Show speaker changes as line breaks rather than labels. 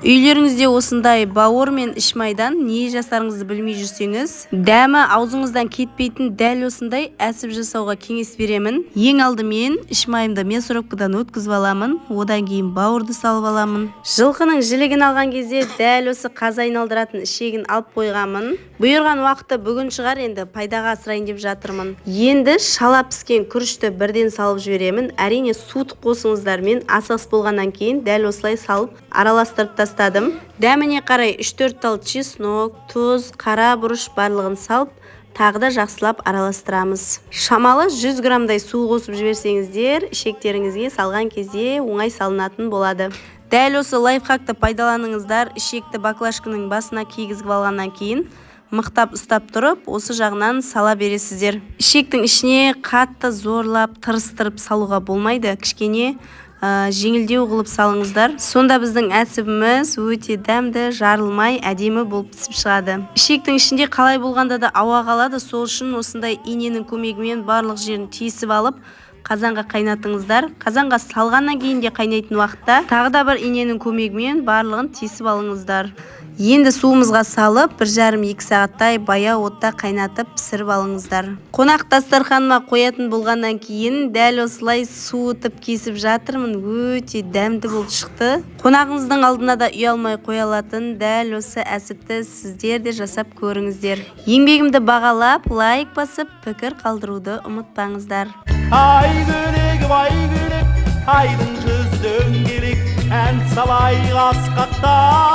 Үйлеріңізде осындай бауыр мен іш майдан не жасарыңызды білмей жүрсеңіз, дәмі аузыңыздан кетпейтін дәл осындай әсіп жасауға кеңес беремін. Ең алдымен іш майымды мясорубкадан өткізіп аламын, одан кейін бауырды салып аламын. Жылқының жілігін алған кезде дәл осы қазы айналдыратын ішегін алып қойғанмын. Бұйырған уақыты бүгін шығар, енді пайдаға асырайын деп жатырмын. Енді шала піскен күрішті бірден салып жіберемін. Әрине суыт қосыңыздар, мен асығыс болғаннан кейін дәл осылай салып араластырып тастадым. Дәміне қарай 3-4 тал чеснок, тұз, қара бұрыш барлығын салып, тағы да жақсылап араластырамыз. Шамалы 100 граммдай су қосып жіберсеңіздер, ішектеріңізге салған кезде оңай салынатын болады. Дәл осы лайфхакты пайдаланыңыздар. Ішекті баклажканың басына кигізіп алғаннан кейін мықтап ұстап тұрып, осы жағынан сала бересіздер. Ішектің ішіне қатты зорлап, тырыстырып салуға болмайды. Кішкене жеңілдеу қылып салыңыздар. Сонда біздің әсібіміз өте дәмді, жарылмай, әдемі болып пісіп шығады. Ішектің ішінде қалай болғанда да ауа қалады. Сол үшін осындай иненің көмегімен барлық жерін тесіп алып, қазанға қайнатыңыздар. Қазанға салғаннан кейін де қайнайтын уақытта тағы да бір иненің көмегімен барлығын тесіп алыңыздар. Енді суымызға салып 1,5-2 сағаттай баяу отта қайнатып пісіріп алыңыздар. Қонақ дастарханыма қоятын болғаннан кейін дәл осылай суытып кесіп жатырмын. Өте дәмді болып шықты. Қонағыңыздың алдына да ұялмай қоя алатын дәл осы әсіпті сіздер де жасап көріңіздер. Еңбегімді бағалап, лайк басып, пікір қалдыруды ұмытпаңыздар.
Ай көрек, айдың жүздің керек, ән салайық асқақта.